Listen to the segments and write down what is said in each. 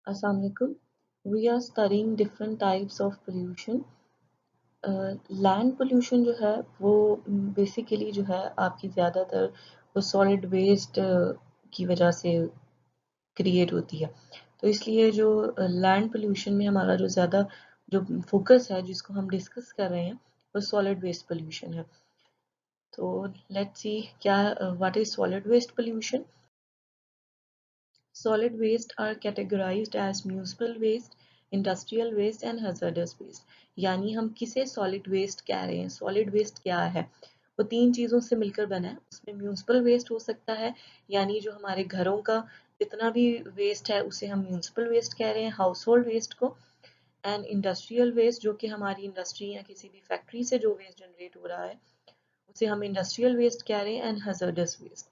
Assalamu alaikum. We are studying different types of pollution. Land pollution जो है वो basically जो है आपकी ज़्यादातर वो सॉलिड वेस्ट की वजह से क्रिएट होती है। तो इसलिए जो लैंड पोल्यूशन में हमारा जो ज़्यादा जो फोकस है जिसको हम डिस्कस कर रहे हैं वो सॉलिड वेस्ट पोल्यूशन है। तो लेट्स सी क्या what is solid waste pollution. Solid waste are categorized as municipal waste, industrial waste and hazardous waste. यानी हम किसे solid waste कह रहे हैं? Solid waste क्या है? वो तीन चीज़ों से मिलकर बना है। उसमें म्यूनिसिपल वेस्ट हो सकता है, यानी जो हमारे घरों का जितना भी वेस्ट है उसे हम म्यूनिसिपल वेस्ट कह रहे हैं, हाउस होल्ड वेस्ट को। एंड इंडस्ट्रियल वेस्ट जो कि हमारी इंडस्ट्री या किसी भी फैक्ट्री से जो वेस्ट जनरेट हो रहा है उसे हम इंडस्ट्रियल वेस्ट कह रहे हैं। And hazardous waste,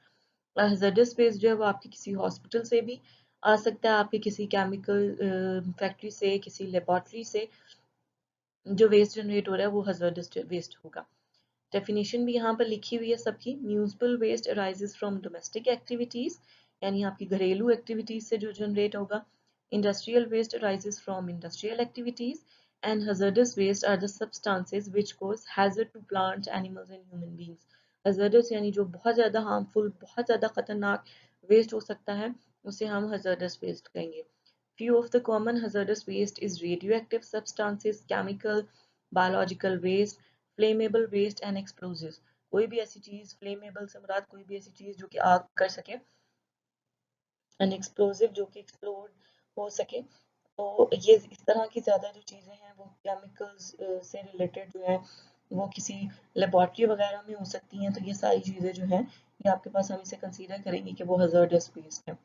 hazardous waste जो है वो आपके किसी हॉस्पिटल से भी आ सकता है, आपके किसी केमिकल फैक्ट्री से, किसी लेबोरेटरी से जो वेस्ट जनरेट हो रहा है वो हज़ार्डस वेस्ट होगा। डेफिनेशन भी यहाँ पर लिखी हुई है सबकी। Municipal waste arises from domestic activities, यानी आपकी घरेलू एक्टिविटीज से जो जनरेट होगा। Industrial waste arises from industrial activities and hazardous waste are the substances which cause hazard to plants, animals and human beings. Hazardous यानी जो बहुत ज़्यादा हार्मफुल, बहुत ज़्यादा खतरनाक वेस्ट हो सकता है उसे हम हज़ार्डस वेस्ट कहेंगे। Few of the common hazardous waste is radioactive substances, chemical, biological waste, flammable waste and explosive. कोई भी ऐसी चीज, फ्लेमेबल से मुराद कोई भी ऐसी चीज जो कि आग कर सके, एंड एक्सप्लोजिव जो कि एक्सप्लोड हो सके। तो ये इस तरह की ज़्यादा जो चीज़ें हैं वो केमिकल्स से रिलेटेड जो है वो किसी लेबॉर्ट्री वगैरह में हो सकती हैं। तो ये सारी चीज़ें जो हैं ये आपके पास हम इसे कंसीडर करेंगे कि वो हज़ार्डस वेस्ट है।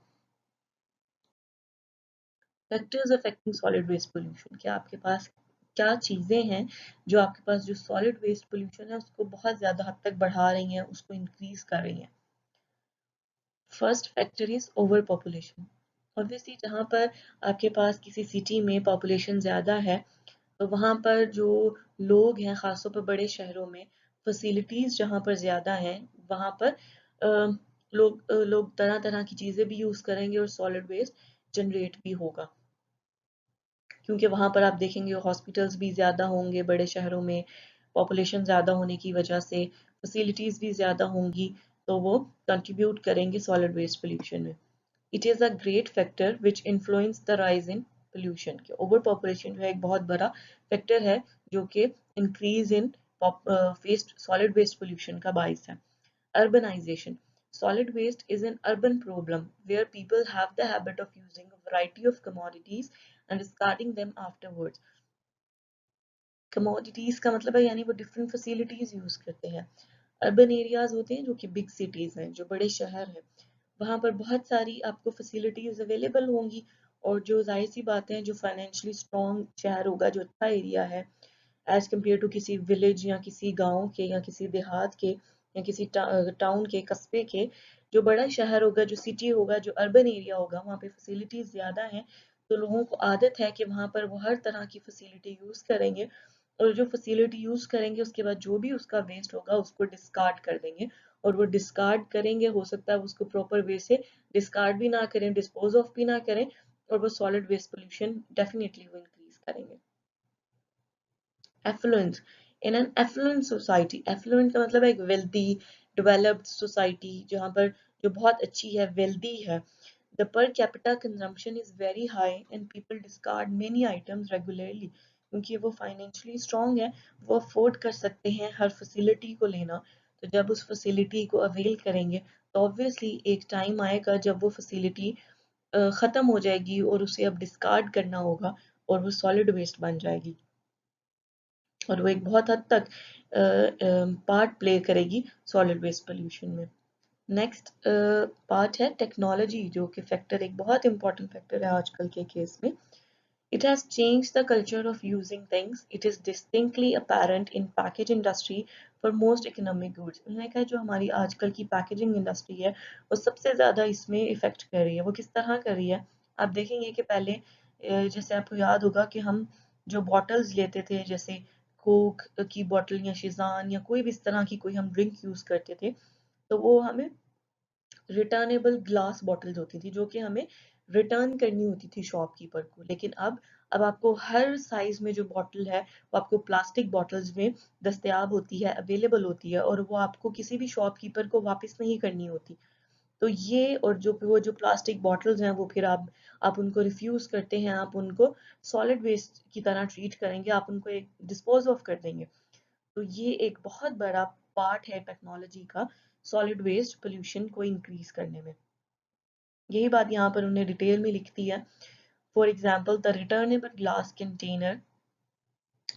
Factors affecting solid waste pollution, क्या आपके पास क्या चीज़ें हैं जो आपके पास जो सॉलिड वेस्ट पोल्यूशन है उसको बहुत ज़्यादा हद तक बढ़ा रही हैं, उसको इंक्रीज कर रही हैं। First factor is over population. Obviously जहाँ पर आपके पास किसी सिटी में पॉपुलेशन ज़्यादा है तो वहाँ पर जो लोग हैं, ख़ासतौर पर बड़े शहरों में फैसिलिटीज़ जहाँ पर ज़्यादा हैं वहाँ पर लोग तरह तरह की चीज़ें भी यूज़ करेंगे और सॉलिड वेस्ट जनरेट भी होगा, क्योंकि वहाँ पर आप देखेंगे हॉस्पिटल्स भी ज़्यादा होंगे बड़े शहरों में। पॉपुलेशन ज़्यादा होने की वजह से फैसिलिटीज़ भी ज़्यादा होंगी, तो वो कंट्रीब्यूट करेंगे सॉलिड वेस्ट पोल्यूशन में। It is a great factor which influence the rise in pollution. के ओवर पॉपुलेशन जो है एक बहुत बड़ा फैक्टर है जो कि increase in waste solid waste pollution का बायस है। Urbanization. Solid waste is an urban problem where people have the habit of using a variety of commodities and discarding them afterwards. Commodities का मतलब है यानी वो different facilities use करते हैं। Urban areas होते हैं जो कि बिग सिटीज हैं, जो बड़े शहर हैं, वहाँ पर बहुत सारी आपको फैसिलिटीज अवेलेबल होंगी। और जो जाहिर सी बात है, जो फाइनेंशियली स्ट्रॉन्ग शहर होगा, जो अच्छा एरिया है एज कम्पेयर टू किसी विलेज या किसी गांव के या किसी देहात के या किसी टाउन के, कस्बे के, जो बड़ा शहर होगा, जो सिटी होगा, जो अर्बन एरिया होगा, वहाँ पे फैसिलिटीज ज़्यादा हैं। तो लोगों को आदत है कि वहाँ पर वो हर तरह की फैसिलिटी यूज़ करेंगे और जो फैसिलिटी यूज़ करेंगे उसके बाद जो भी उसका वेस्ट होगा उसको डिस्कार्ड कर देंगे। और वो डिस्कार्ड करेंगे, हो सकता है उसको प्रॉपर वे से डिस्कार्ड भी ना करें, डिस्पोज ऑफ भी ना करें, और वो सॉलिड वेस्ट पोल्यूशन डेफिनेटली वो इंक्रीज करेंगे। Affluence. In an affluent society, affluent का मतलब है एक वेल्दी डेवलप्ड सोसाइटी, जहाँ पर जो बहुत अच्छी है, वेल्दी है। The per capita consumption is very high and people discard many items regularly, क्योंकि वो फाइनेंशियली स्ट्रॉन्ग है, वो अफोर्ड कर सकते हैं हर फैसिलिटी को लेना। तो जब उस फैसिलिटी को अवेल करेंगे तो ऑब्वियसली एक टाइम आएगा जब वो फैसिलिटी ख़त्म हो जाएगी और उसे अब डिस्कार्ड करना होगा और वो सॉलिड वेस्ट बन जाएगी और वो एक बहुत हद तक पार्ट प्ले करेगी सॉलिड वेस्ट पोल्यूशन में। नेक्स्ट पार्ट है टेक्नोलॉजी, जो कि फैक्टर एक बहुत इंपॉर्टेंट फैक्टर है आजकल के केस में। It has changed the culture of using things. It is distinctly apparent in package industry for most economic goods. उन्होंने कहा जो हमारी आजकल की पैकेजिंग इंडस्ट्री है वो सबसे ज़्यादा इसमें इफेक्ट कर रही है। वो किस तरह कर रही है, आप देखेंगे कि पहले जैसे आपको याद होगा कि हम जो बॉटल्स लेते थे, जैसे कोक की बॉटल या शिज़ान या कोई भी इस तरह की कोई हम ड्रिंक यूज़ करते थे, तो वो हमें रिटर्नेबल ग्लास बॉटल्स होती थी जो कि हमें रिटर्न करनी होती थी शॉपकीपर को। लेकिन अब आपको हर साइज में जो बॉटल है वो आपको प्लास्टिक बॉटल्स में दस्तयाब होती है, अवेलेबल होती है, और वो आपको किसी भी शॉपकीपर को वापस नहीं करनी होती। तो ये, और जो वो जो प्लास्टिक बॉटल्स हैं वो फिर आप उनको रिफ्यूज करते हैं, आप उनको सॉलिड वेस्ट की तरह ट्रीट करेंगे, आप उनको एक डिस्पोज ऑफ कर देंगे। तो ये एक बहुत बड़ा पार्ट है टेक्नोलॉजी का सॉलिड वेस्ट पोल्यूशन को इंक्रीज करने में। यही बात यहाँ पर उन्हें डिटेल में लिखती है। For example, the returnable glass container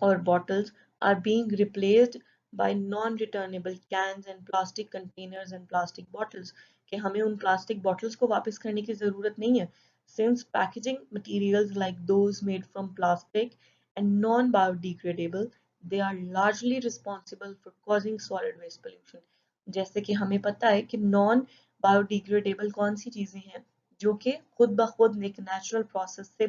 or bottles are being replaced by non-returnable cans and plastic containers and plastic bottles, कि हमें उन प्लास्टिक बॉटल्स को वापस करने की ज़रूरत नहीं है, since packaging materials like those made from plastic and non-biodegradable, they are largely responsible for causing solid waste pollution। जैसे कि हमें पता है कि नॉन बायोडिग्रेडेबल कौन सी चीज़ें हैं जो कि खुद ब खुद एक नेचुरल प्रोसेस से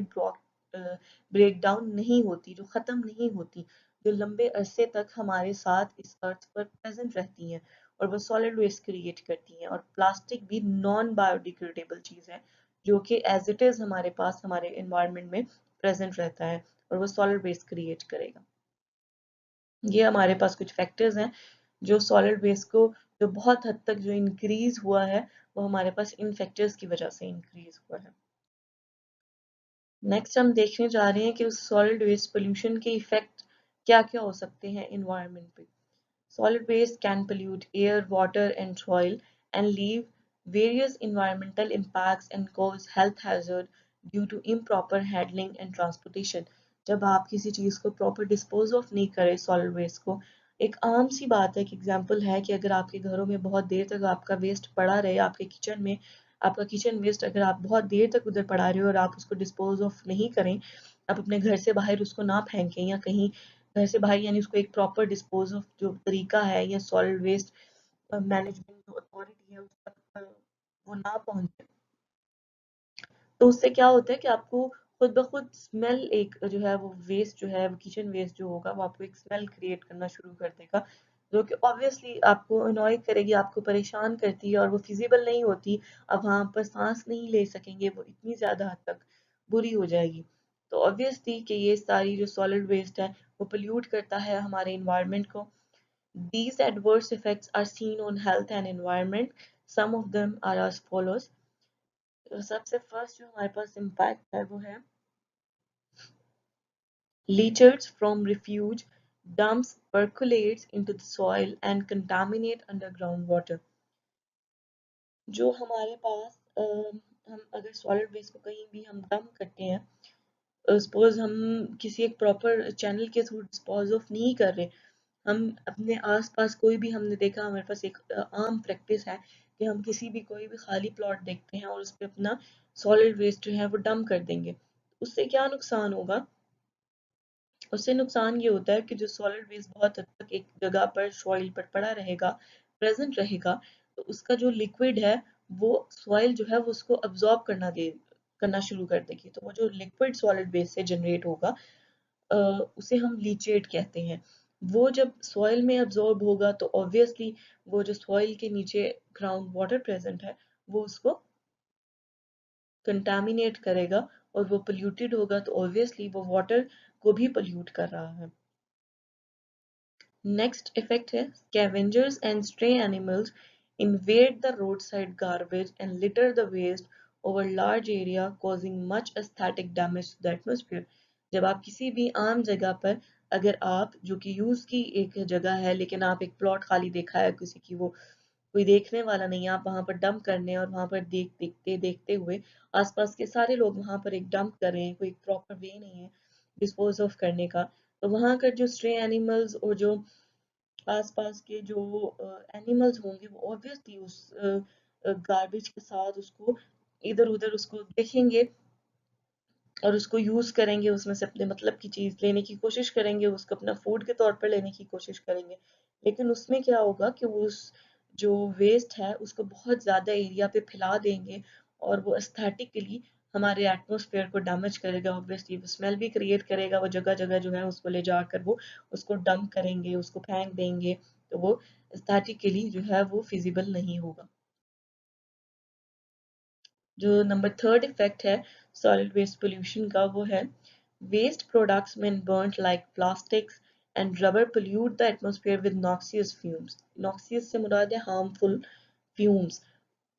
ब्रेक डाउन नहीं होती, जो ख़त्म नहीं होती, जो लंबे अरसे तक हमारे साथ इस अर्थ पर प्रेजेंट रहती हैं और वो सॉलिड वेस्ट क्रिएट करती हैं। और प्लास्टिक भी नॉन बायोडिग्रेडेबल चीज़ है जो कि एज इट इज़ हमारे पास हमारे इन्वायरमेंट में प्रेजेंट रहता है और वो सॉलिड वेस्ट क्रिएट करेगा। ये हमारे पास कुछ फैक्टर्स हैं जो सॉलिड वेस्ट को, जो बहुत हद तक जो इंक्रीज हुआ है वो हमारे पास इन फैक्टर्स की वजह से इंक्रीज हुआ है। नेक्स्ट हम देखने जा रहे हैं कि उस सॉलिड वेस्ट पोल्यूशन के इफेक्ट क्या क्या हो सकते हैं इन्वायरमेंट पे। Solid waste can pollute air, water, and soil and leave various environmental impacts and cause health hazard due to improper handling and transportation। जब आप किसी चीज़ को प्रॉपर डिस्पोज ऑफ नहीं करें सॉलिड वेस्ट को, एक आम सी बात है, एक एग्जांपल है कि अगर आपके घरों में बहुत देर तक आपका वेस्ट पड़ा रहे, आपके किचन में आपका किचन वेस्ट अगर आप बहुत देर तक उधर पड़ा रहे हो और आप उसको डिस्पोज ऑफ नहीं करें, आप अपने घर से बाहर उसको ना फेंकें या कहीं घर से बाहर, यानी उसको एक प्रॉपर डिस्पोज ऑफ जो तरीका है या सॉलिड वेस्ट मैनेजमेंट जो अथॉरिटी है उस तक वो ना पहुंचे, तो उससे क्या होता है कि आपको खुद ब खुद स्मेल, एक जो है वो वेस्ट जो है वो किचन वेस्ट जो होगा वो आपको एक स्मेल क्रिएट करना शुरू कर देगा, जो कि ऑब्वियसली आपको अनॉय करेगी, आपको परेशान करती है और वो फिजिबल नहीं होती। अब वहाँ पर सांस नहीं ले सकेंगे, वो इतनी ज़्यादा हद तक बुरी हो जाएगी। तो ऑब्वियसली कि ये सारी जो सॉलिड वेस्ट है वो पोल्यूट करता है हमारे इन्वायरमेंट को। These adverse effects are seen on health and environment. Some of them are as follows. तो सबसे फर्स्ट जो हमारे पास इम्पैक्ट है वो है leachate from refuse dumps percolates into the soil and contaminate underground water। जो हमारे पास हम अगर सॉलिड वेस्ट को कहीं भी हम डंप करते हैं, सपोज हम किसी एक प्रॉपर चैनल के थ्रू डिस्पोज ऑफ नहीं कर रहे, हम अपने आसपास कोई भी, हमने देखा हमारे पास एक आम प्रैक्टिस है कि हम किसी भी कोई भी खाली प्लॉट देखते हैं और उस पर अपना सॉलिड वेस्ट जो है वो डंप कर देंगे। उससे क्या नुकसान होगा? उससे नुकसान ये होता है कि जो सॉलिड वेस्ट बहुत हद तक एक जगह पर सॉइल पर पड़ा रहेगा, प्रेजेंट रहेगा, तो उसका जो लिक्विड है वो सॉइल जो है वो उसको अब्जॉर्ब करना शुरू कर देगी। तो वो जो लिक्विड सॉलिड वेस्ट से जनरेट होगा, उसे हम लीचेट कहते हैं। वो जब सॉइल में अब्जॉर्ब होगा तो ऑब्वियसली वो जो सॉइल के नीचे ग्राउंड वाटर प्रेजेंट है वो उसको कंटामिनेट करेगा, और वो पोल्यूटेड होगा तो ऑब्वियसली वो वाटर को भी पोल्यूट कर रहा है। नेक्स्ट इफेक्ट है scavengers and stray animals invade the roadside garbage and litter the waste over large area causing much aesthetic damage to the atmosphere। जब आप किसी भी आम जगह पर, अगर आप जो कि यूज की एक जगह है लेकिन आप एक प्लॉट खाली देखा है किसी की, वो कोई देखने वाला नहीं है, आप वहां पर डंप करने और वहां पर देखते देखते हुए आसपास के सारे लोग वहां पर एक डंप कर रहे हैं, कोई प्रॉपर वे नहीं है डिस्पोज ऑफ करने का, तो वहां कर जो स्ट्रे एनिमल्स और जो आसपास के जो एनिमल्स होंगे वो ऑब्वियसली उस गार्बेज के साथ उसको इधर उधर उसको देखेंगे और उसको यूज करेंगे, उसमें से अपने मतलब की चीज लेने की कोशिश करेंगे, उसको अपना फूड के तौर पर लेने की कोशिश करेंगे। लेकिन उसमें क्या होगा कि वो उस जो वेस्ट है उसको बहुत ज्यादा एरिया पे फैला देंगे और वो एस्थेटिकली हमारे एटमोसफेयर को डैमेज करेगा। ऑब्वियसली वो स्मेल भी क्रिएट करेगा, वो जगह जगह जो है उसको ले जाकर वो उसको डंप करेंगे, उसको फेंक देंगे, तो वो एस्थेटिकली जो है वो फिजिबल नहीं होगा। जो नंबर थर्ड इफेक्ट है सॉलिड वेस्ट पोल्यूशन का वो है waste products when burnt like plastics and rubber pollute the atmosphere with noxious fumes. Noxious से मुराद है harmful fumes.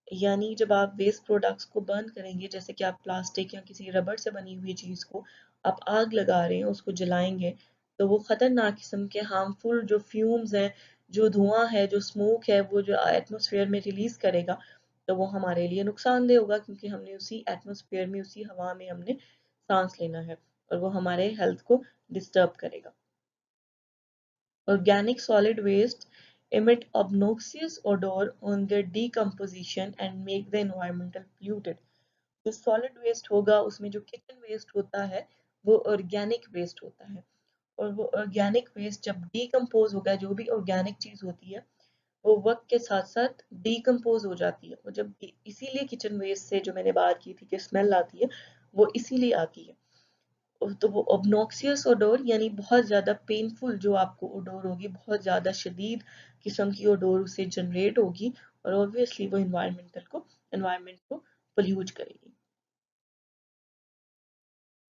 यानी जब आप वेस्ट प्रोडक्ट्स को बर्न करेंगे जैसे कि आप प्लास्टिक या किसी रबर से बनी हुई चीज़ को आप आग लगा रहे हैं उसको जलाएंगे तो वो खतरनाक किस्म के हार्मफुल जो फ्यूम्स हैं जो धुआं है जो स्मोक है वो जो एटमॉस्फेयर में रिलीज करेगा तो वो हमारे लिए नुकसानदेह होगा क्योंकि हमने उसी एटमॉस्फेयर में उसी हवा में हमने सांस लेना है और वो हमारे हेल्थ को डिस्टर्ब करेगा Organic solid wastes emit obnoxious odor on their decomposition and make the environmental polluted. जो सॉलिड वेस्ट होगा उसमें जो किचन वेस्ट होता है वो ऑर्गेनिक वेस्ट होता है और वो ऑर्गेनिक वेस्ट जब डीकम्पोज होगा जो भी ऑर्गेनिक चीज होती है वो वक्त के साथ साथ डीकम्पोज हो जाती है और जब इसीलिए किचन वेस्ट से जो मैंने बात की थी कि स्मेल आती है वो इसीलिए आती है तो वो ऑब्नॉक्सियस ओडोर यानी बहुत ज़्यादा पेनफुल जो आपको ओडोर होगी बहुत ज़्यादा शदीद किस्म की ओडोर उससे जनरेट होगी और ऑब्वियसली वो एनवायरनमेंट को पोल्यूट करेगी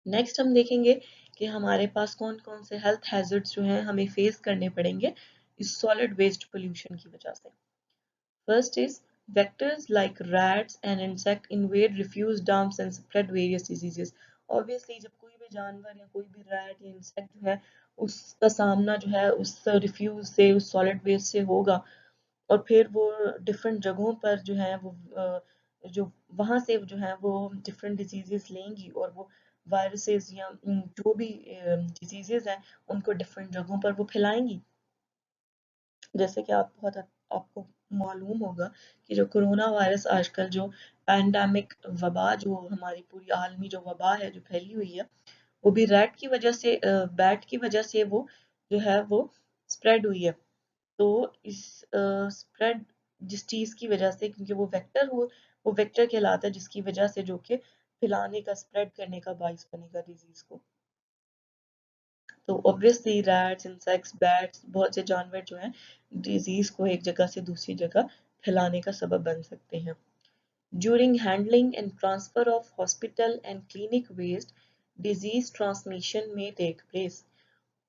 नेक्स्ट हम देखेंगे कि हमारे पास कौन कौन से हेल्थ हैजर्ड्स जो हैं हमें फेस करने पड़ेंगे इस सॉलिड वेस्ट पोल्यूशन की वजह से first is vectors like rats and insect invade refuse dumps and spread various diseases obviously जब कोई भी जानवर या कोई भी रैट या इंसेक्ट जो है उसका सामना जो है उस रिफ्यूज से उस सॉलिड वेस्ट से होगा और फिर वो डिफरेंट जगहों पर जो है वो जो वहां से जो है वो डिफरेंट डिजीजेस लेंगी और वो वायरसेस या जो भी डिजीजेस हैं उनको डिफरेंट जगहों पर वो फैलाएंगी जैसे कि आपको मालूम होगा कि जो कोरोना वायरस आजकल जो पैंडेमिक वबा जो हमारी पूरी आलमी जो वबा है जो फैली हुई है वो भी रैट की वजह से बैट की वजह से वो जो है वो स्प्रेड हुई है तो इस स्प्रेड जिस चीज की वजह से क्योंकि वो वेक्टर कहलाता है जिसकी वजह से जो कि फैलाने का स्प्रेड करने का बाइस बनेगा डिजीज को तो ऑब्वियसली रैट्स इंसेक्ट्स बैट्स बहुत से जानवर जो हैं डिजीज को एक जगह से दूसरी जगह फैलाने का सबब बन सकते हैं during handling and transfer of hospital and clinic waste disease transmission में टेक प्लेस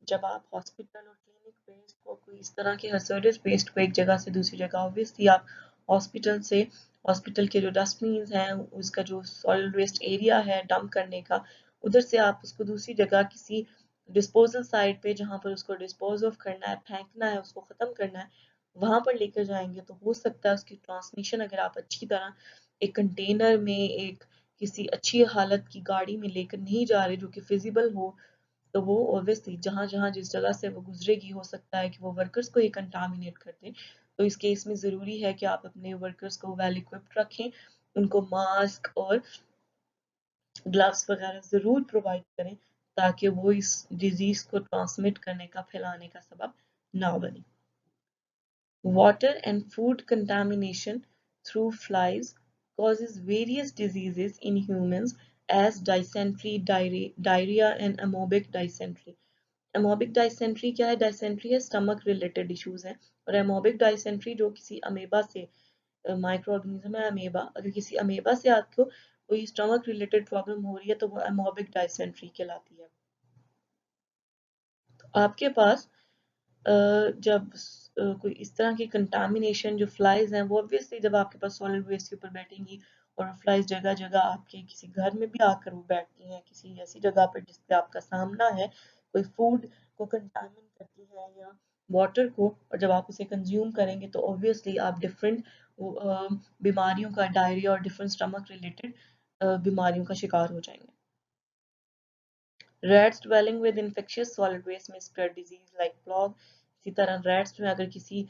जब आप हॉस्पिटल और क्लिनिक वेस्ट को कोई इस तरह के हज़ार्डस वेस्ट को एक जगह से दूसरी जगह ऑब्वियसली आप हॉस्पिटल से हॉस्पिटल के जो डस्टबिन हैं उसका जो सॉलिड वेस्ट एरिया है डंप करने का उधर से आप उसको दूसरी जगह किसी डिस्पोजल साइट पे जहाँ पर उसको डिस्पोज ऑफ करना है फेंकना है उसको ख़त्म करना है वहां पर लेकर जाएंगे तो हो सकता है उसकी ट्रांसमिशन अगर आप अच्छी तरह एक कंटेनर में एक किसी अच्छी हालत की गाड़ी में लेकर नहीं जा रहे जो कि फिजिबल हो तो वो ऑब्वियसली जहाँ जहाँ जिस जगह से वो गुजरेगी हो सकता है कि वो वर्कर्स को ही कंटामिनेट कर दे तो इस केस में ज़रूरी है कि आप अपने वर्कर्स को वेल इक्विप्ड रखें उनको मास्क और ग्लव्स वगैरह ज़रूर प्रोवाइड करें ताकि वो इस डिजीज़ को ट्रांसमिट करने का फैलाने का सबब ना बने Water and food contamination through flies causes various diseases in humans as dysentery, diarrhea and amoebic dysentery. Amoebic dysentery क्या है? Dysentery है stomach related issues है और amoebic dysentery जो किसी अमेबा से माइक्रो ऑर्गेनिज्म है अमेबा अगर किसी अमेबा से आपको कोई स्टमक रिलेटेड प्रॉब्लम हो रही है तो वो अमोबिक डायसेंट्री कहलाती है तो आपके पास जब कोई इस तरह की कंटामिनेशन जो फ्लाइज हैं वो ऑब्वियसली जब आपके पास सॉलिड वेस्ट के ऊपर बैठेंगी और फ्लाइज जगह जगह आपके किसी घर में भी आकर वो बैठती हैं किसी ऐसी जगह पर जिस पे आपका सामना है कोई फूड को कंटामिनेट करती है या वाटर को और जब आप उसे कंज्यूम करेंगे तो ऑब्वियसली आप डिफरेंट बीमारियों का डायरिया और डिफरेंट स्टमक रिलेटेड बीमारियों का शिकार हो जाएंगे Rats dwelling with infectious solid waste may spread disease like plague. इसी तरह rats जो है अगर किसी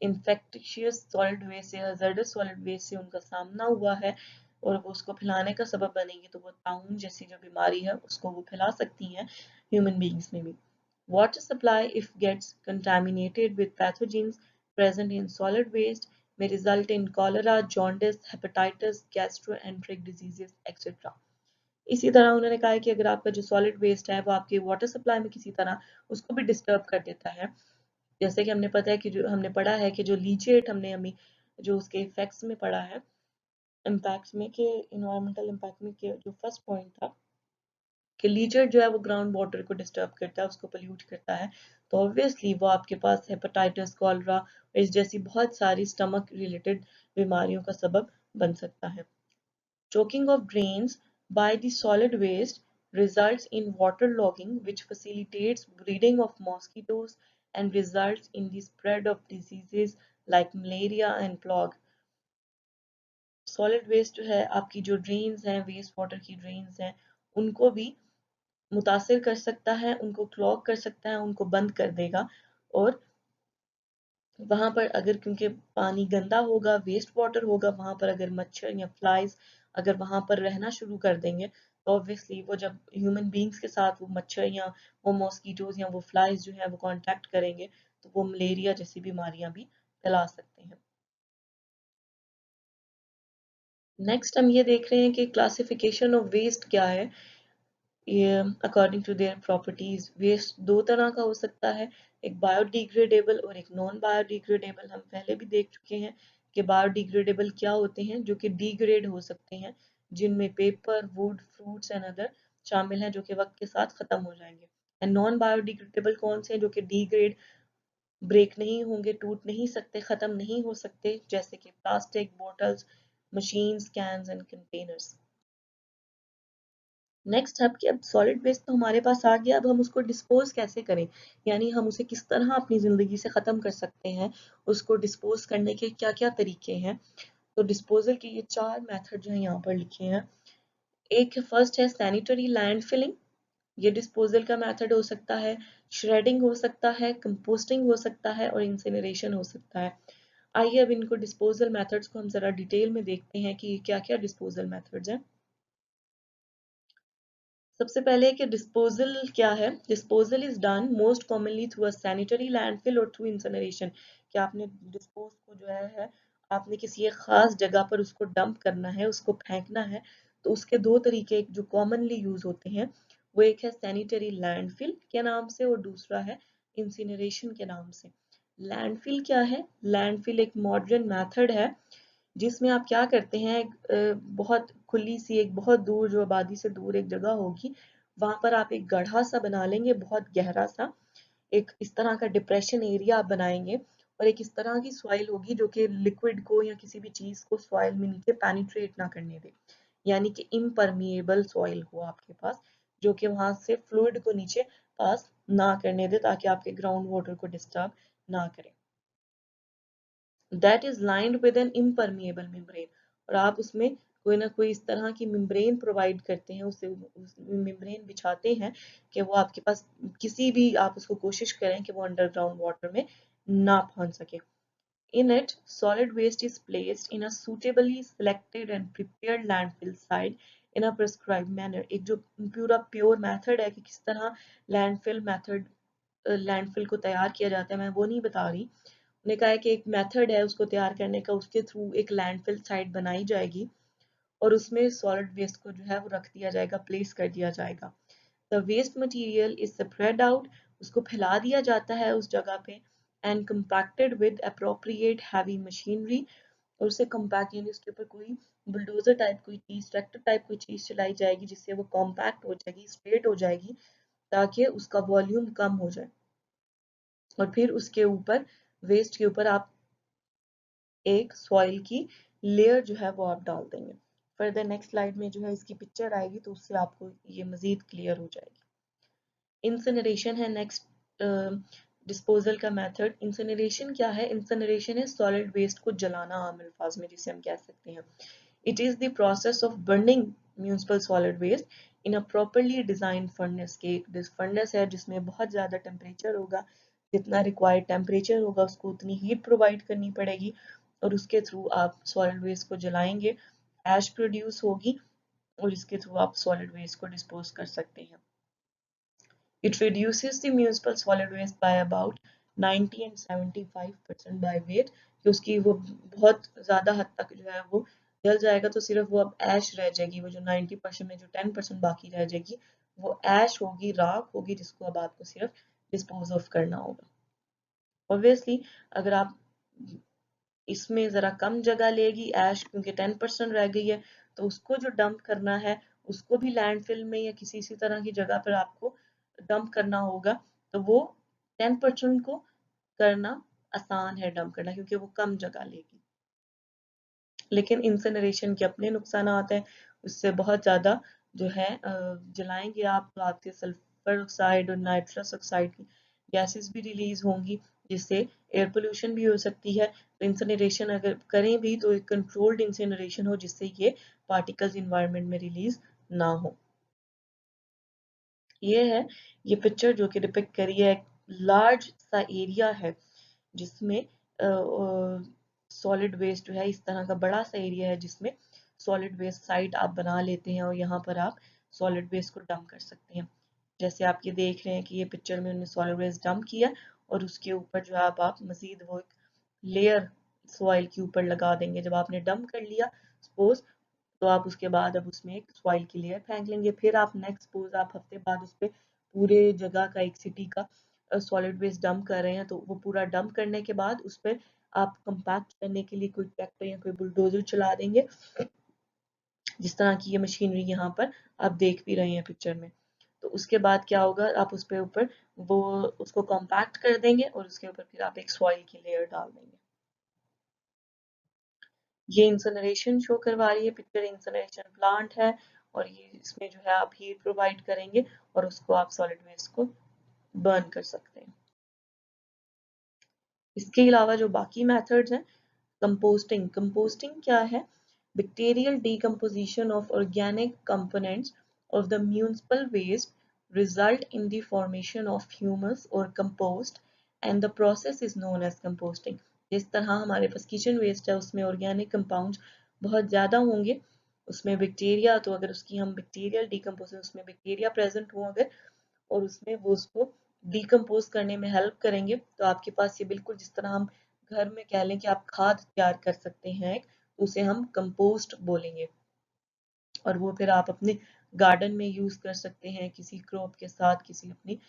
infectious solid waste से hazardous solid waste से उनका सामना हुआ है और वो उसको फैलाने का सबब बनेगी तो वो ताउन जैसी जो बीमारी है उसको वो फैला सकती हैं ह्यूमन बींग्स में भी Water supply if gets contaminated with pathogens present in solid waste may result in cholera, jaundice, hepatitis, gastroenteric diseases, etc. इसी तरह उन्होंने कहा है कि अगर आपका जो सॉलिड वेस्ट है वो आपके वाटर सप्लाई में किसी तरह उसको भी डिस्टर्ब कर देता है जैसे कि हमने पता है कि जो हमने पढ़ा है कि जो लीचेट हमने हमें जो उसके इफेक्ट्स में पढ़ा है इम्पैक्ट्स में कि इन्वायरमेंटल इम्पैक्ट में कि जो फर्स्ट पॉइंट था कि लीचर जो है वो ग्राउंड वाटर को डिस्टर्ब करता है, उसको पोल्यूट करता है, तो ऑब्वियसली वो आपके पास हेपेटाइटिस, कॉलरा इस जैसी बहुत सारी स्टमक रिलेटेड बीमारियों का सबब बन सकता है। Choking of drains by the solid waste results in waterlogging, which facilitates breeding of mosquitoes and results in the spread of diseases like malaria and plague. Solid waste जो है आपकी जो ड्रेन्स हैं, वेस्ट वाटर की drains हैं, उनको भी मुतासिर कर सकता है, उनको क्लॉग कर सकता है, उनको बंद कर देगा। और वहां पर अगर क्योंकि पानी गंदा होगा, वेस्ट वाटर होगा, वहां पर अगर मच्छर या फ्लाइज अगर वहां पर रहना शुरू कर देंगे, तो ऑब्वियसली वो जब ह्यूमन बींग्स के साथ वो मच्छर या वो मॉस्किटोज या वो फ्लाइज जो है वो कांटेक्ट करेंगे, तो वो मलेरिया जैसी बीमारियां भी फैला सकते हैं। नेक्स्ट हम ये देख रहे हैं कि क्लासिफिकेशन ऑफ वेस्ट क्या है। ये according to their properties waste दो तरह का हो सकता है, एक बायोडिग्रेडेबल और एक नॉन बायोडिग्रेडेबल। हम पहले भी देख चुके हैं कि बायोडिग्रेडेबल क्या होते हैं, जो कि डिग्रेड हो सकते हैं, जिनमें paper, would, fruits and other शामिल हैं, जो कि वक्त के साथ खत्म हो जाएंगे। एंड नॉन बायोडिग्रेडेबल कौन से हैं, जो कि डिग्रेड, ब्रेक नहीं होंगे, टूट नहीं सकते, खत्म नहीं हो सकते, जैसे कि plastic bottles, machines, cans and containers. Next अब कि अब सॉलिड वेस्ट तो हमारे पास आ गया, अब हम उसको डिस्पोज कैसे करें, यानी हम उसे किस तरह अपनी ज़िंदगी से ख़त्म कर सकते हैं, उसको डिस्पोज करने के क्या क्या तरीके हैं। तो डिस्पोजल के ये चार मेथड जो है यहाँ पर लिखे हैं। एक फर्स्ट है सैनिटरी लैंड फिलिंग, ये डिस्पोजल का मेथड हो सकता है। श्रेडिंग हो सकता है, कंपोस्टिंग हो सकता है और इंसिनरेशन हो सकता है। आइए अब इनको डिस्पोजल मेथड्स को हम ज़रा डिटेल में देखते हैं कि क्या क्या डिस्पोजल मेथड्स हैं। सबसे पहले कि डिस्पोजल क्या है। Disposal is done most commonly through a sanitary landfill और थ्रू इंसिनरेशन। कि आपने डिस्पोज को जो है आपने किसी एक खास जगह पर उसको डंप करना है, उसको फेंकना है, तो उसके दो तरीके जो कॉमनली यूज होते हैं, वो एक है सैनिटरी लैंडफिल के नाम से और दूसरा है इंसिनरेशन के नाम से। लैंडफिल क्या है? लैंडफिल एक मॉडर्न मेथड है जिसमें आप क्या करते हैं, बहुत खुली सी एक बहुत दूर जो आबादी से दूर एक जगह होगी, वहां पर आप एक गड्ढा सा बना लेंगे, बहुत गहरा सा, एक इस तरह का डिप्रेशन एरिया आप बनाएंगे और एक इस तरह की सॉइल होगी जो कि लिक्विड को या किसी भी चीज को सॉइल में नीचे पेनिट्रेट ना करने दे, यानी कि इम्परमिएबल सॉइल हो आपके पास, जो कि वहां से फ्लूइड को नीचे पास ना करने दे, ताकि आपके ग्राउंड वाटर को डिस्टर्ब ना करे। That is lined with an impermeable membrane, और आप उसमें कोई ना कोई इस तरह की मेम्ब्रेन प्रोवाइड करते हैं, उसे उस मेम्ब्रेन बिछाते हैं कि वो आपके पास किसी भी आप उसको कोशिश करें कि वो अंडरग्राउंड वाटर में ना पहुंच सके। In it, solid waste is placed in a suitably selected and prepared landfill site in a prescribed manner। एक जो पूरा प्योर मेथड है कि किस तरह लैंडफिल मेथड लैंडफिल को तैयार किया जाता है, मैं वो नहीं बता रही। उन्होंने कहा है कि एक मेथड है उसको तैयार करने का, उसके थ्रू एक लैंडफिल साइट बनाई जाएगी और उसमें सॉलिड वेस्ट को जो है वो रख दिया जाएगा, प्लेस कर दिया जाएगा। The waste material is spread out, उसको फैला दिया जाता है उस जगह पे, and compacted with appropriate heavy machinery, और उसे कम्पैक्ट यानी उसके ऊपर कोई बुलडोजर टाइप कोई चीज, ट्रैक्टर टाइप कोई चीज चलाई जाएगी, जिससे वो कॉम्पैक्ट हो जाएगी, स्ट्रेट हो जाएगी, ताकि उसका वॉल्यूम कम हो जाए। और फिर उसके ऊपर वेस्ट के ऊपर आप एक सॉइल की लेयर जो है वो आप डाल देंगे। फर्दर नेक्स्ट स्लाइड में जो है इसकी पिक्चर आएगी, तो उससे आपको ये मजीद क्लियर हो जाएगी। इंसिनरेशन है नेक्स्ट डिस्पोजल का मेथड। इंसिनरेशन क्या है? इंसिनरेशन है सॉलिड वेस्ट को जलाना, आम अल्फाज में जिसे हम कह सकते हैं। It is the process of burning municipal solid waste in a properly design furnace. के एक फर्नेस है जिसमें बहुत ज्यादा टेम्परेचर होगा, जितना रिक्वायर्ड टेम्परेचर होगा उसको उतनी हीट प्रोवाइड करनी पड़ेगी, और उसके थ्रू आप सॉलिड वेस्ट को जलाएंगे, ऐश प्रोड्यूस होगी, और इसके थ्रू आप सॉलिड वेस्ट को डिस्पोज कर सकते हैं। It reduces the municipal solid waste by about 90 and 75% by weight, कि उसकी वो बहुत ज़्यादा हद तक जो है वो जल जाएगा, तो सिर्फ वो अब ऐश रह जाएगी, वो जो 90% में जो 10% बाकी रह जाएगी वो ऐश होगी, राख होगी, जिसको अब आपको सिर्फ डिस्पोज ऑफ करना होगा। ऑब्वियसली अगर आप इसमें ज़रा कम जगह लेगी ऐश, क्योंकि 10% रह गई है, तो उसको जो डंप करना है उसको भी लैंडफिल में या किसी इसी तरह की जगह पर आपको डंप करना होगा। तो वो 10% को करना आसान है डंप करना, क्योंकि वो कम जगह लेगी। लेकिन इंसिनरेशन के अपने नुकसानात हैं, उससे बहुत ज़्यादा जो है जलाएंगे आप तो आपके सल्फर ऑक्साइड और नाइट्रस ऑक्साइड की गैसेस भी रिलीज होंगी, जिससे एयर पोल्यूशन भी हो सकती है। तो इंसिनरेशन अगर करें भी तो एक कंट्रोल्ड इंसिनरेशन हो, जिससे ये पार्टिकल्स इन्वायरमेंट में रिलीज ना हो। ये है ये पिक्चर जो कि डिपिक्ट करी है, एक लार्ज सा एरिया है जिसमें सॉलिड वेस्ट जो है, इस तरह का बड़ा सा एरिया है जिसमें सॉलिड वेस्ट साइट आप बना लेते हैं और यहाँ पर आप सॉलिड वेस्ट को डंप कर सकते हैं। जैसे आप ये देख रहे हैं कि ये पिक्चर में उन्होंने सॉलिड वेस्ट डंप किया और उसके ऊपर जो है आप मजीद वो एक लेयर सॉइल के ऊपर लगा देंगे। जब आपने डंप कर लिया सपोज, तो आप उसके बाद अब उसमें एक सॉइल की लेयर फेंक लेंगे। फिर आप नेक्स्ट सपोज आप हफ्ते बाद उस पर पूरे जगह का एक सिटी का सॉलिड वेस्ट डंप कर रहे हैं, तो वो पूरा डंप करने के बाद उस पर आप कंपैक्ट करने के लिए कोई ट्रैक्टर या कोई बुलडोजर चला देंगे, जिस तरह की ये मशीनरी यहाँ पर आप देख भी रहे हैं पिक्चर में। तो उसके बाद क्या होगा, आप उस पे ऊपर वो उसको कॉम्पैक्ट कर देंगे और उसके ऊपर फिर आप एक सॉइल की लेयर डाल देंगे। ये इंसनरेशन शो करवा रही है पिक्चर, इंसनरेशन प्लांट है और ये इसमें जो है आप हीट प्रोवाइड करेंगे और उसको आप सॉलिड वेस्ट को बर्न कर सकते हैं। इसके अलावा जो बाकी मेथड्स हैं, कंपोस्टिंग। कंपोस्टिंग क्या है? Bacterial decomposition of organic components of the municipal waste result in the formation of humus or compost and the process is known as composting। जिस तरह हमारे पास किचन वेस्ट है उसमें ऑर्गेनिक कंपाउंड्स बहुत ज़्यादा होंगे, उसमें बैक्टीरिया, तो अगर उसकी हम बैक्टीरियल डिकम्पोजिशन, उसमें बैक्टीरिया प्रेजेंट हो अगर, और उसमें वो उसको डिकम्पोज करने में हेल्प करेंगे, तो आपके पास ये बिल्कुल जिस तरह हम घर में कह लें कि आप खाद तैयार कर सकते हैं, तो उसे हम कंपोस्ट बोलेंगे और वो फिर आप अपने गार्डन में यूज कर सकते हैं, किसी क्रॉप के साथ किसी अपनी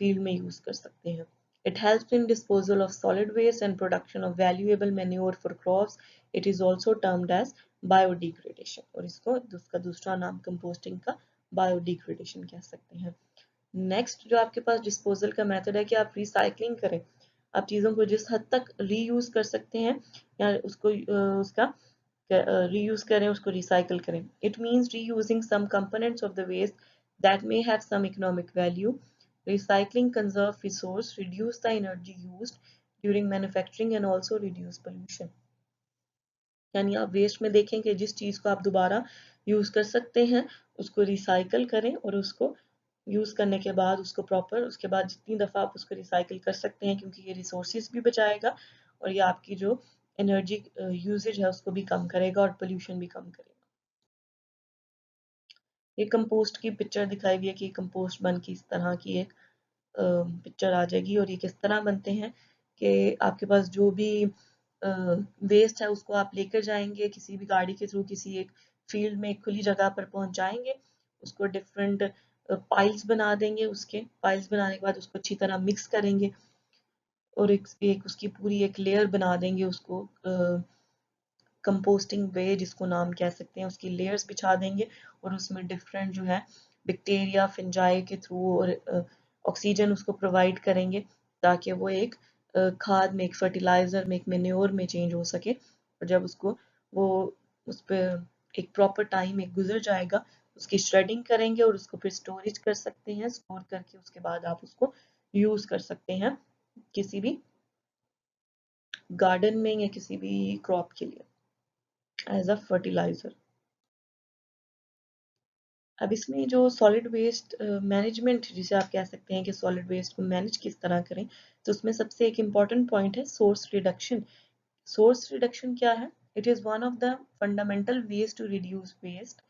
फील्ड में यूज कर सकते हैं। It helps in disposal of solid waste and production of valuable manure for crops. It is also termed as biodegradation और इसको उसका दूसरा नाम कंपोस्टिंग का बायोडिग्रेडेशन कह सकते हैं। नेक्स्ट जो आपके पास डिस्पोजल का मेथड है कि आप रिसाइकलिंग करें, आप चीज़ों को जिस हद तक रीयूज कर सकते हैं या उसको उसका रीयूज करें, उसको रिसाइकल करें। It means reusing some components of the waste that may have some economic value. Recycling conserve resource, reduce the energy used during manufacturing and also reduce pollution। यानी आप वेस्ट में देखें कि जिस चीज़ को आप दोबारा यूज़ कर सकते हैं उसको रिसाइकल करें और उसको यूज़ करने के बाद उसको प्रॉपर, उसके बाद जितनी दफ़ा आप उसको रिसाइकिल कर सकते हैं, क्योंकि ये रिसोर्सेज भी बचाएगा और ये आपकी जो एनर्जी यूजेज है उसको भी कम करेगा और पोल्यूशन भी कम करेगा। ये कंपोस्ट की पिक्चर दिखाई हुई है कि कंपोस्ट बन की इस तरह की एक पिक्चर आ जाएगी और ये किस तरह बनते हैं कि आपके पास जो भी वेस्ट है उसको आप लेकर जाएंगे किसी भी गाड़ी के थ्रू, किसी एक फील्ड में एक खुली जगह पर पहुंचाएंगे, उसको डिफरेंट पाइल्स बना देंगे, उसके पाइल्स बनाने के बाद उसको अच्छी तरह मिक्स करेंगे और एक उसकी पूरी एक लेयर बना देंगे, उसको कंपोस्टिंग वे जिसको नाम कह सकते हैं, उसकी लेयर्स बिछा देंगे और उसमें डिफरेंट जो है बैक्टीरिया फिंजाई के थ्रू और ऑक्सीजन उसको प्रोवाइड करेंगे ताकि वो एक खाद में, एक फर्टिलाइजर में, एक मेन्योर में चेंज हो सके। और जब उसको वो उस पर एक प्रॉपर टाइम एक गुजर जाएगा, उसकी श्रेडिंग करेंगे और उसको फिर स्टोरेज कर सकते हैं, स्टोर करके उसके बाद आप उसको यूज कर सकते हैं किसी भी गार्डन में या किसी भी क्रॉप के लिए एज अ फर्टिलाइजर। अब इसमें जो सॉलिड वेस्ट मैनेजमेंट जिसे आप कह सकते हैं कि सॉलिड वेस्ट को मैनेज किस तरह करें, तो उसमें सबसे एक इम्पॉर्टेंट पॉइंट है सोर्स रिडक्शन। सोर्स रिडक्शन क्या है? It is one of the fundamental ways to reduce waste.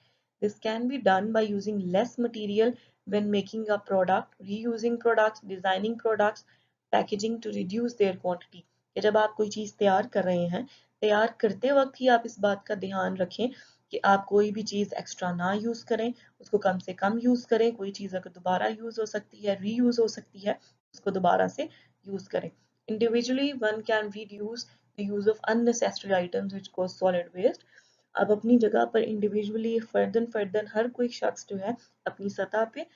This can be done by using less material when making a product, reusing products, designing products, packaging to reduce their quantity. कि जब आप कोई चीज़ तैयार कर रहे हैं, तैयार करते वक्त ही आप इस बात का ध्यान रखें कि आप कोई भी चीज़ एक्स्ट्रा ना यूज़ करें, उसको कम से कम यूज़ करें। कोई चीज़ अगर दोबारा यूज़ हो सकती है, रीयूज़ हो सकती है, उसको दोबारा से यूज़ करें। Individually, one can reduce the use of unnecessary items which cause solid waste। अब अपनी जगह पर इंडिविजुअली फर्दन फर्दन हर कोई शख्स जो है अपनी सतह पे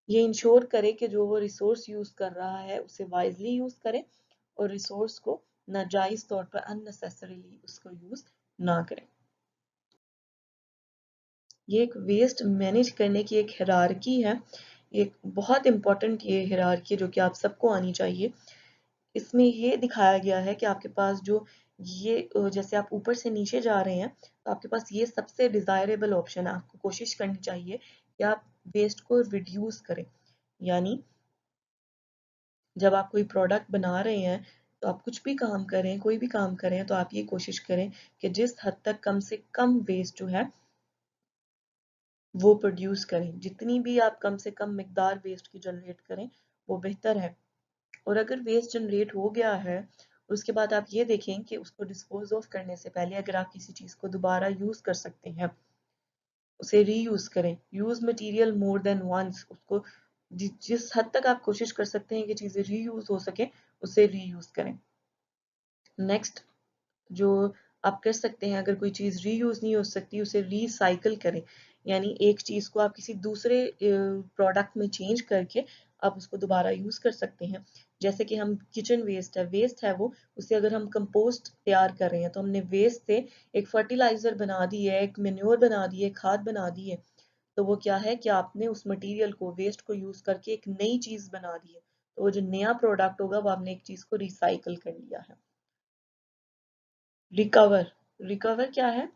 ये इंश्योर करे कि जो वो रिसोर्स यूज कर रहा है उसे वाइजली यूज करे और रिसोर्स को नाजायज तौर पर अननेसेसरीली उसको यूज ना करें। ये एक वेस्ट मैनेज करने की एक हिरारकी है, एक बहुत इंपॉर्टेंट ये हिरारकी है जो कि आप सबको आनी चाहिए। इसमें ये दिखाया गया है कि आपके पास जो ये जैसे आप ऊपर से नीचे जा रहे हैं तो आपके पास ये सबसे डिजायरेबल ऑप्शन है। आपको कोशिश करनी चाहिए कि आप वेस्ट को रिड्यूस करें, यानी जब आप कोई प्रोडक्ट बना रहे हैं तो आप कुछ भी काम करें, कोई भी काम करें, तो आप ये कोशिश करें कि जिस हद तक कम से कम वेस्ट जो है वो प्रोड्यूस करें। जितनी भी आप कम से कम मिकदार वेस्ट की जनरेट करें वो बेहतर है। और अगर वेस्ट जनरेट हो गया है उसके बाद आप ये देखें कि उसको डिस्पोज ऑफ करने से पहले अगर आप किसी चीज़ को दोबारा यूज कर सकते हैं उसे रीयूज करें। Use material more than once, उसको जिस हद तक आप कोशिश कर सकते हैं कि चीज़ें रीयूज हो सके उसे रीयूज करें। नेक्स्ट जो आप कर सकते हैं, अगर कोई चीज़ रीयूज नहीं हो सकती उसे रिसाइकल करें, यानी एक चीज़ को आप किसी दूसरे प्रोडक्ट में चेंज करके आप उसको दोबारा यूज कर सकते हैं। जैसे कि हम किचन वेस्ट है वो, उसे अगर हम कंपोस्ट तैयार कर रहे हैं तो हमने वेस्ट से एक फर्टिलाइजर बना दी है, एक मेन्योर बना दी है, खाद बना दी है। तो वो क्या है कि आपने उस मटेरियल को, वेस्ट को यूज करके एक नई चीज बना दी है। तो वो जो नया प्रोडक्ट होगा वो आपने एक चीज को रिसाइकल कर लिया है। रिकवर, रिकवर क्या है?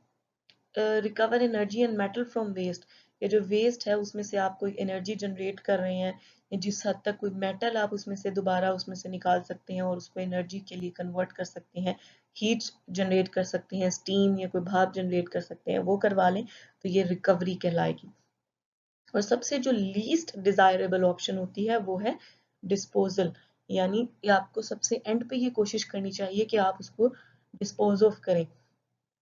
Recover energy and metal from waste. ये जो वेस्ट है उसमें से आप कोई एनर्जी जनरेट कर रहे हैं या जिस हद तक कोई मेटल आप उसमें से दोबारा उसमें से निकाल सकते हैं और उसको एनर्जी के लिए कन्वर्ट कर सकते हैं, हीट जनरेट कर सकते हैं, स्टीम या कोई भाप जनरेट कर सकते हैं, वो करवा लें तो ये रिकवरी कहलाएगी। और सबसे जो लीस्ट डिजायरेबल ऑप्शन होती है वो है डिस्पोजल, यानी आपको सबसे एंड पे ये कोशिश करनी चाहिए कि आप उसको डिस्पोज ऑफ करें।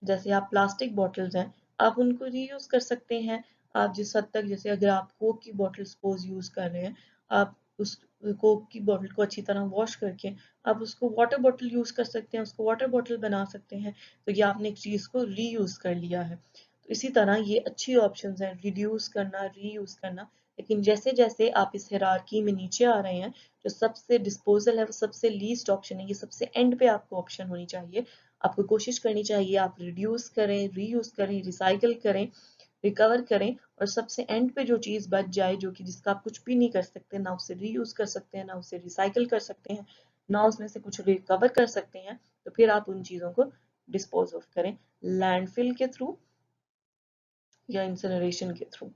जैसे आप प्लास्टिक बॉटल्स हैं आप उनको रीयूज कर सकते हैं। आप जिस हद तक, जैसे अगर आप कोक की बॉटल सपोज यूज कर रहे हैं, आप उस कोक की बॉटल को अच्छी तरह वॉश करके आप उसको वाटर बॉटल यूज कर सकते हैं, उसको वाटर बॉटल बना सकते हैं। तो ये आपने एक चीज को रीयूज कर लिया है। तो इसी तरह ये अच्छी ऑप्शंस हैं, रिड्यूस करना, रीयूज करना। लेकिन जैसे जैसे आप इस हिरारकी में नीचे आ रहे हैं, जो सबसे डिस्पोजल है वो सबसे लीस्ट ऑप्शन है, ये सबसे एंड पे आपको ऑप्शन होनी चाहिए। आपको कोशिश करनी चाहिए आप रिड्यूस करें, रीयूज करें, रिसाइकल करें, रिकवर करें, और सबसे एंड पे जो चीज़ बच जाए जो कि जिसका आप कुछ भी नहीं कर सकते, ना उसे रीयूज कर सकते हैं, ना उसे रिसाइकल कर सकते हैं, ना उसमें से कुछ रिकवर कर सकते हैं, तो फिर आप उन चीज़ों को डिस्पोज ऑफ करें, लैंडफिल के थ्रू या इंसिनरेशन के थ्रू।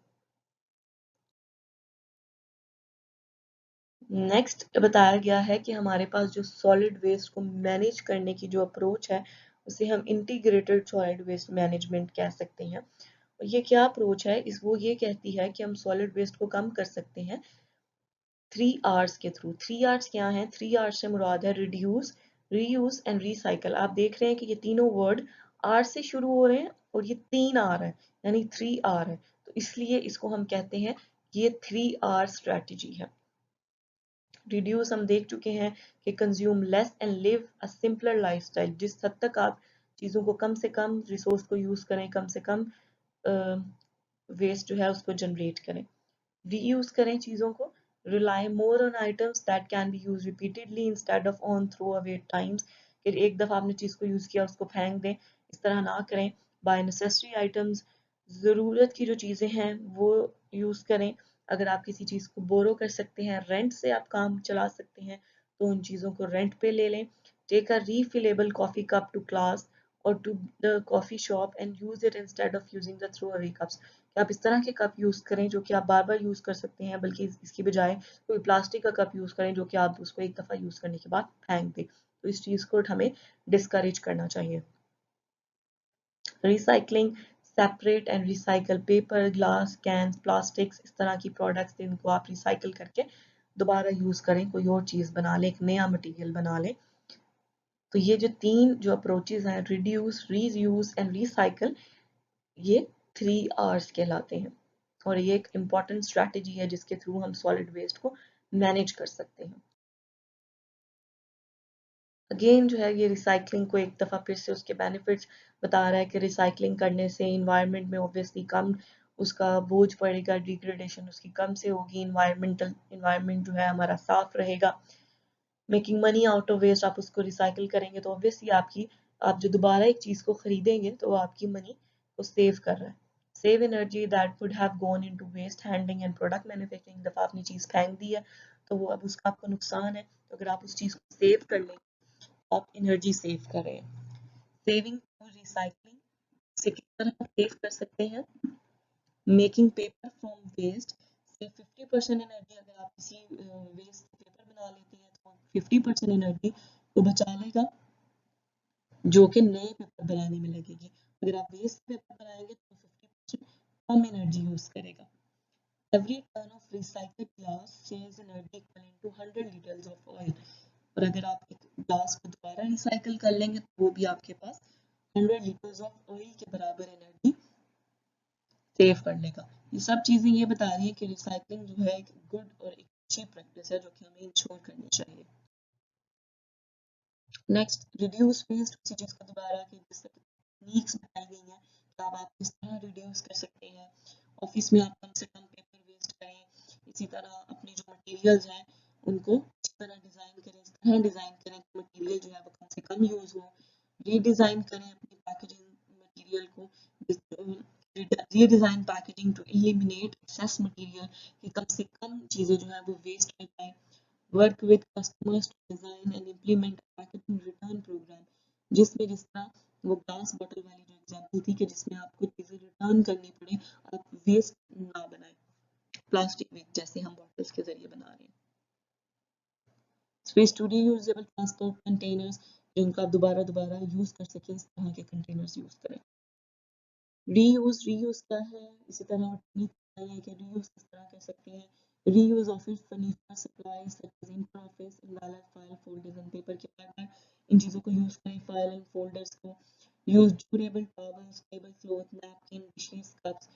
नेक्स्ट बताया गया है कि हमारे पास जो सॉलिड वेस्ट को मैनेज करने की जो अप्रोच है उसे हम इंटीग्रेटेड सॉलिड वेस्ट मैनेजमेंट कह सकते हैं। और ये क्या अप्रोच है, इस वो ये कहती है कि हम सॉलिड वेस्ट को कम कर सकते हैं 3 Rs के थ्रू। 3 Rs क्या है? 3 Rs से मुराद है रिड्यूस, रीयूज एंड रिसाइकल। आप देख रहे हैं कि ये तीनों वर्ड आर से शुरू हो रहे हैं और ये 3 R है, यानी 3 R है, तो इसलिए इसको हम कहते हैं ये 3 R स्ट्रैटेजी है। रिड्यूस हम देख चुके हैं कि consume less and live a simpler lifestyle. जिस हद तक आप चीज़ों को कम से कम रिसोर्स को यूज़ करें, कम से कम वेस्ट जो है उसको जनरेट करें। रीयूज करें चीज़ों को, rely more on items that can be use repeatedly instead of on throw away times. कि एक दफ़ा आपने चीज़ को यूज़ किया उसको फेंक दें, इस तरह ना करें। बाय नेसेसरी आइटम्स, ज़रूरत की जो चीज़ें हैं वो यूज़ करें। अगर आप किसी चीज़ को बोरो कर सकते हैं, रेंट से आप काम चला सकते हैं, तो उन चीज़ों को रेंट पे ले लें। Take a refillable coffee cup to class और to the coffee shop and use it instead of using the throw away cups. कि आप इस तरह के कप यूज़ करें जो कि आप बार बार यूज़ कर सकते हैं, बल्कि इसकी बजाय कोई प्लास्टिक का कप यूज़ करें जो कि आप उसको एक दफ़ा यूज़ करने के बाद फेंक दें। तो इस चीज़ को हमें डिस्करेज करना चाहिए। Recycling, separate and recycle paper, glass, cans, plastics, इस तरह की प्रोडक्ट्स जिनको आप रिसाइकल करके दोबारा यूज़ करें, कोई और चीज़ बना लें, एक नया मटीरियल बना लें। तो ये जो तीन जो अप्रोचेज हैं, रिड्यूस, रीयूज एंड रिसाइकल, ये 3 Rs कहलाते हैं। और ये एक इम्पॉर्टेंट स्ट्रैटेजी है जिसके थ्रू हम सॉलिड वेस्ट को मैनेज कर सकते हैं। अगेन जो है ये रिसाइकलिंग को एक दफ़ा फिर से उसके बेनिफिट्स बता रहा है कि रिसाइकलिंग करने से इन्वायरमेंट में ऑब्वियसली कम उसका बोझ पड़ेगा, डिग्रेडेशन उसकी कम से होगी, इन्वायरमेंट जो है हमारा साफ रहेगा। Making money out of waste, आप उसको रिसाइकिल करेंगे तो ऑब्वियसली आप जो दोबारा एक चीज़ को खरीदेंगे तो वो आपकी मनी को सेव कर रहा है। Save energy that would have gone into waste handling and product manufacturing, दफ़ा आपने चीज़ फेंक दी है तो वो अब उसका आपको नुकसान है, तो अगर आप उस चीज़ को सेव कर लें तो आप एनर्जी सेव कर रहे हैं। सेविंग थ्रू रिसाइकलिंग से किस तरह सेव कर सकते हैं? मेकिंग पेपर फ्रॉम वेस्ट से 50% एनर्जी, अगर आप किसी वेस्ट से पेपर बना लेते हैं तो 50% एनर्जी तो बचा लेगा जो कि नए पेपर बनाने में लगेगी। अगर आप वेस्ट पेपर बनाएंगे तो 50% कम एनर्जी यूज करेगा। Every ton of recycled glass saves energy equal to 100 litres of oil, और अगर आप एक ग्लास को दोबारा रिसाइकल कर लेंगे तो वो भी आपके पास 100 लीटर्स ऑफ ऑयल के बराबर एनर्जी सेव कर लेगा। ये सब चीज़ें ये बता रही है कि रिसाइकलिंग जो है एक गुड और एक अच्छी प्रैक्टिस है जो कि हमें इंश्योर करनी चाहिए। नेक्स्ट, रिड्यूस वेस्ट, उसी चीज़ का दोबारा कि जिस टेक्निक्स बताई गई हैं तो आप किस तरह रिड्यूस कर सकते हैं। ऑफिस में आप कम से कम पेपर वेस्ट करें, इसी तरह अपने जो मटेरियल्स हैं उनको इस तरह डिज़ाइन करें, इस तरह डिज़ाइन करें कि मटेरियल जो है वो कम से कम यूज़ हो। रीडिज़ाइन करें अपनी पैकेजिंग मटेरियल को, redesign packaging to eliminate excess material, कि कम से कम चीज़ें जो है वो वेस्ट हो जाए। Work with customers to design and implement packaging return programme, जिसमें जिस तरह वो ग्लास बॉटल वाली जो एग्जांपल थी कि जिसमें आपको चीज़ें रिटर्न करनी पड़े, आप वेस्ट ना बनाएं, प्लास्टिक वेस्ट जैसे हम बॉटल्स के जरिए बना रहे हैं। Switch to reusable transport containers, जिनको आप दोबारा दोबारा यूज़ कर सकें, इस तरह के कंटेनर्स यूज़ करें। रीयूज क्या है, इसी तरह टेक्निक है कि रीयूज किस तरह कर सकते हैं। Reuse office furniture supplies such as ink office envelope file folders and paper के पैटर्न, इन चीज़ों को यूज़ करें, फाइल एंड फोल्डर्स को। Use durable towels, table cloth, napkin, dishes, cups,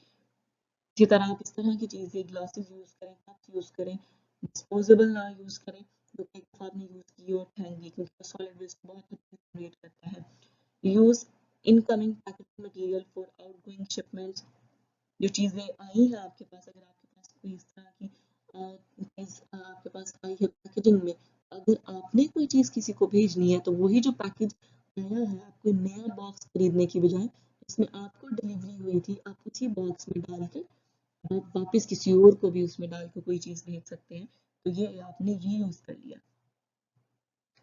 इसी तरह आप इस तरह की चीज़ें ग्लासेस यूज़ करें, कप्स यूज़ करें। डिस्पोजेबल ना यूज़ करें जो कि एक दफ़ा आपने यूज़ की और फेंक दी, क्योंकि सॉलिड वेस्ट बहुत हद तक क्रिएट करता है। Use incoming packaging material for outgoing shipments, जो चीज़ें आई हैं आपके पास, अगर आपके पास कोई इस तरह की चीज़ आपके पास आई है पैकेजिंग में, अगर आपने कोई चीज़ किसी को भेजनी है तो वही जो पैकेज आया है, आप कोई नया बॉक्स खरीदने की बजाय इसमें आपको डिलीवरी हुई थी, आप उसी बॉक्स में डालकर आप वापस किसी और को भी उसमें डाल के कोई चीज़ भेज सकते हैं, तो ये आपने रीयूज कर लिया।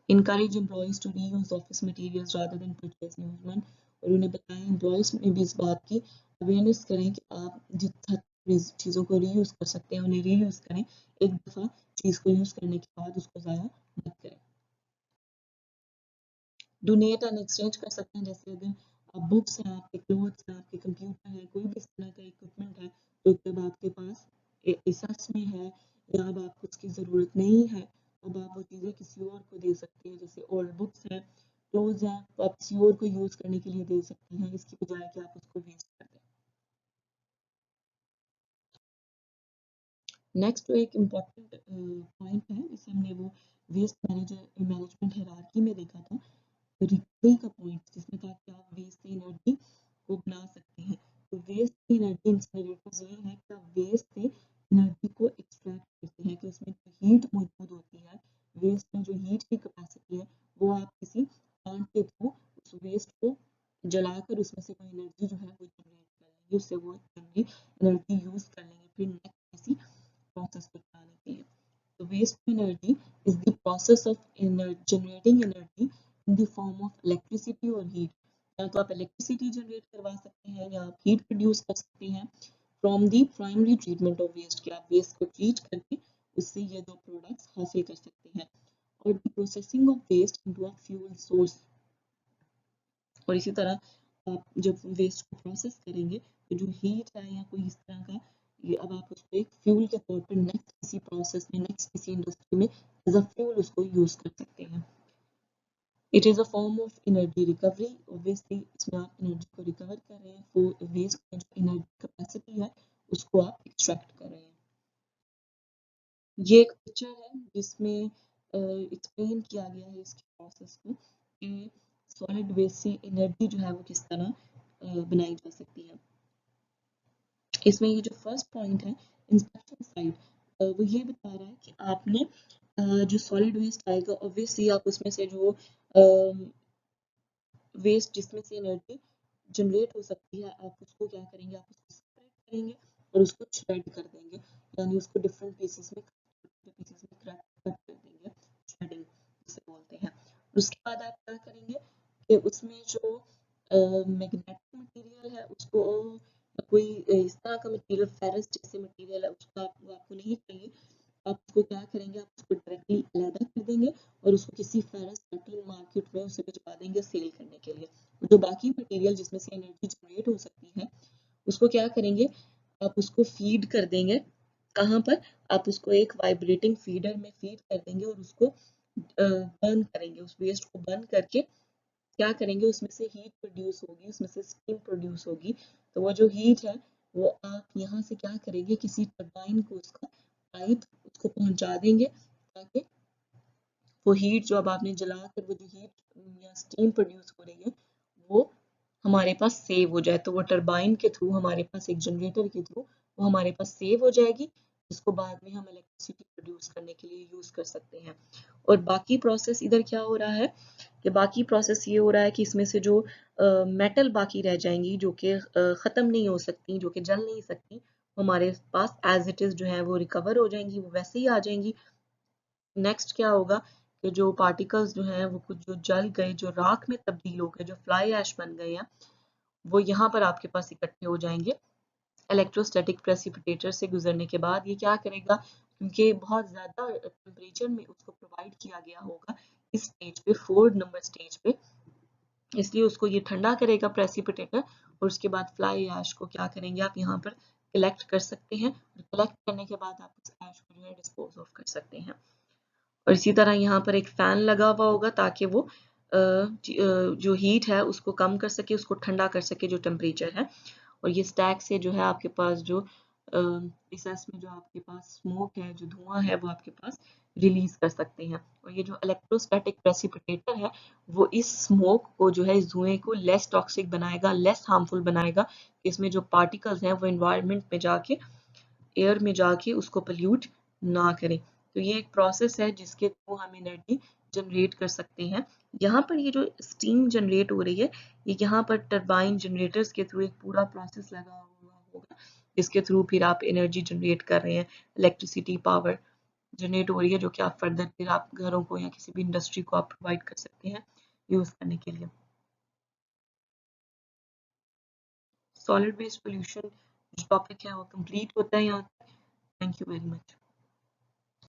encourage employees to reuse office materials rather than purchase new one, और उन्हें बताएं एम्प्लॉयज़ में भी इस बात की अवेयरनेस करें कि आप जितना चीज़ों को रीयूज कर सकते हैं उन्हें रीयूज करें, एक दफ़ा चीज़ को यूज़ करने के बाद उसको ज़ाया मत करें। डोनेट एंड एक्सचेंज कर सकते हैं, जैसे अगर बुक्स हैं, आपके क्लोथ्स हैं, आपके कंप्यूटर है, कोई भी इस तरह का इक्विपमेंट है तो जब आपके पास सच में है या अब आपको उसकी ज़रूरत नहीं है, अब आप वो चीज़ें किसी और को दे सकते हैं, जैसे ओल्ड बुक्स हैं, क्लोथ्स हैं, तो आप किसी और को यूज़ करने के लिए दे सकते हैं, इसकी बजाय कि आप उसको वेस्ट कर दें। नेक्स्ट तो एक इम्पॉर्टेंट पॉइंट है, जिसे हमने वो वेस्ट मैनेजमेंट हायरार्की में देखा था, रिकवरी का पॉइंट, जिसमें था कि आप वेस्ट से एनर्जी को बना सकते हैं। तो वेस्ट की एनर्जी इंसिनरेटर्स ये है कि आप वेस्ट से एनर्जी को एक्सट्रैक्ट करते हैं, कि उसमें जो हीट मौजूद होती है, वेस्ट में जो हीट की कैपेसिटी है, वो आप किसी प्लांट के थ्रू उस वेस्ट को जलाकर उसमें से कोई एनर्जी जो है वो जनरेट कर लेंगे, उससे वो एनर्जी यूज कर लेंगे, फिर नेक्स्ट किसी प्रोसेस को चलाने के लिए। So waste energy is the process of generating energy in the form of electricity or heat. या तो आप इलेक्ट्रिसिटी जनरेट करवा सकते हैं या आप हीट प्रोड्यूस कर सकते हैं from the primary treatment of waste, कि आप वेस्ट को ट्रीट करके उससे ये दो प्रोडक्ट्स हासिल कर सकते हैं। और the processing of waste into a fuel source, और इसी तरह आप जब वेस्ट को प्रोसेस करेंगे तो जो हीट है या कोई इस तरह का, ये अब आप उसको एक फ्यूल के तौर पर नेक्स्ट किसी प्रोसेस में, नेक्स्ट किसी इंडस्ट्री में एज अ फ्यूल उसको यूज कर सकते हैं। It is a form of energy recovery, obviously इसमें आप एनर्जी को रिकवर कर रहे हैं, तो वेस्ट में जो एनर्जी कैपेसिटी है उसको आप एक्सट्रैक्ट कर रहे हैं। ये एक पिक्चर है जिसमें एक्सप्लेन किया गया है इसके प्रोसेस को कि सॉलिड वेस्ट से एनर्जी जो है वो किस तरह बनाई जा सकती है। इसमें ये जो फर्स्ट पॉइंट है इंस्पेक्शन साइड, वो ये बता रहा है कि आपने जो सॉलिड वेस्ट आएगा ऑब्वियसली आप उसमें से जो वेस्ट जिसमें से एनर्जी जनरेट हो सकती है आप उसको क्या करेंगे, आप उसको सेपरेट करेंगे और उसको श्रेड कर देंगे, यानी उसको डिफरेंट पीसेस में कट कर देंगे, श्रेडिंग जिसे बोलते हैं। उसके बाद आप क्या करेंगे कि उसमें जो मैग्नेटिक मटेरियल है उसको, कोई इस तरह का मटेरियल फेरस जैसे मटेरियल है उसका आपको नहीं चाहिए, आप उसको क्या करेंगे, आप उसको डायरेक्टली अलग कर देंगे और उसको किसी फेरस मेटल मार्केट में उसे भिजवा देंगे सेल करने के लिए। जो बाकी मटेरियल जिसमें से एनर्जी जनरेट हो सकती है उसको क्या करेंगे, आप उसको फीड कर देंगे। कहाँ पर? आप उसको एक वाइब्रेटिंग फीडर में फीड कर देंगे और उसको बर्न करेंगे, उस वेस्ट को बर्न करके क्या करेंगे, उसमें से हीट प्रोड्यूस होगी, उसमें से स्टीम प्रोड्यूस होगी। तो वो जो हीट है वो आप यहाँ से क्या करेंगे, किसी टरबाइन को उसका पाइप उसको पहुंचा देंगे ताकि वो हीट जो अब आपने जलाकर वो जो हीट या स्टीम प्रोड्यूस हो रही है वो हमारे पास सेव हो जाए। तो वो टरबाइन के थ्रू हमारे पास एक जनरेटर के थ्रू वो हमारे पास सेव हो जाएगी, जिसको बाद में हम इलेक्ट्रिसिटी प्रोड्यूस करने के लिए यूज कर सकते हैं। और बाकी प्रोसेस इधर क्या हो रहा है कि बाकी प्रोसेस ये हो रहा है कि इसमें से जो मेटल बाकी रह जाएंगी जो कि ख़त्म नहीं हो सकती, जो कि जल नहीं सकती, हमारे पास एज इट इज़ जो है वो रिकवर हो जाएंगी, वो वैसे ही आ जाएंगी। नेक्स्ट क्या होगा कि जो पार्टिकल्स जो हैं वो कुछ जो जल गए, जो राख में तब्दील हो गए, जो फ्लाई ऐश बन गए हैं, वो यहाँ पर आपके पास इकट्ठे हो जाएंगे इलेक्ट्रोस्टैटिक प्रेसिपिटेटर से गुजरने के बाद। ये क्या करेगा, क्योंकि बहुत ज़्यादा टेम्परेचर में उसको प्रोवाइड किया गया होगा इस स्टेज पे, 4 नंबर स्टेज पे, इसलिए उसको ये ठंडा करेगा प्रेसिपिटेटर और उसके बाद फ्लाई ऐश को क्या करेंगे, आप यहाँ पर कलेक्ट कर सकते हैं और कलेक्ट करने के बाद आप उस ऐश को जो है डिस्पोज ऑफ कर सकते हैं। और इसी तरह यहाँ पर एक फैन लगा हुआ होगा ताकि वो जो हीट है उसको कम कर सके, उसको ठंडा कर सके जो टेम्परेचर है। और ये स्टैक से जो है आपके पास जो रिसेस में जो आपके पास स्मोक है, जो धुआं है, वो आपके पास रिलीज कर सकते हैं। और ये जो इलेक्ट्रोस्टैटिक प्रेसिपिटेटर है वो इस स्मोक को जो है, इस धुएं को लेस टॉक्सिक बनाएगा, लेस हार्मफुल बनाएगा। इसमें जो पार्टिकल्स हैं वो इन्वायरमेंट में जाके, एयर में जाके उसको पोल्यूट ना करें। तो ये एक प्रोसेस है जिसके थ्रू हम एनर्जी जनरेट कर सकते हैं। यहाँ पर ये जो स्टीम जनरेट हो रही है, ये यहाँ पर टरबाइन जनरेटर्स के थ्रू एक पूरा प्रोसेस लगा हुआ होगा जिसके थ्रू फिर आप एनर्जी जनरेट कर रहे हैं, इलेक्ट्रिसिटी पावर जनरेट हो रही है जो कि आप फर्दर फिर आप घरों को या किसी भी इंडस्ट्री को आप प्रोवाइड कर सकते हैं यूज करने के लिए। सॉलिड वेस्ट पोल्यूशन जो टॉपिक है वो कंप्लीट होता है यहाँ। Thank you very much.